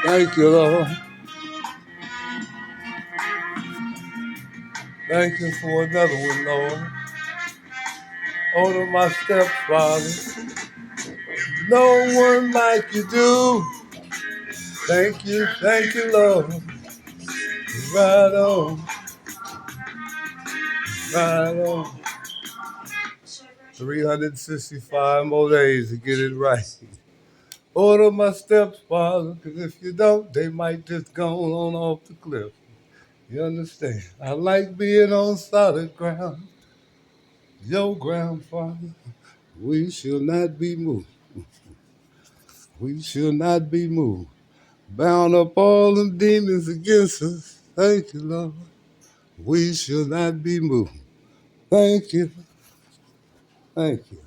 Thank you, Lord. Thank you for another one, Lord. Order my steps, Father. No one like you do. Thank you, Lord. Right on, right on. 365 more days to get it right. Order my steps, Father, because if you don't, they might just go on off the cliff. You understand? I like being on solid ground. Your ground, Father. We shall not be moved. We shall not be moved. Bound up all them demons against us. Thank you, Lord. We shall not be moved. Thank you. Thank you.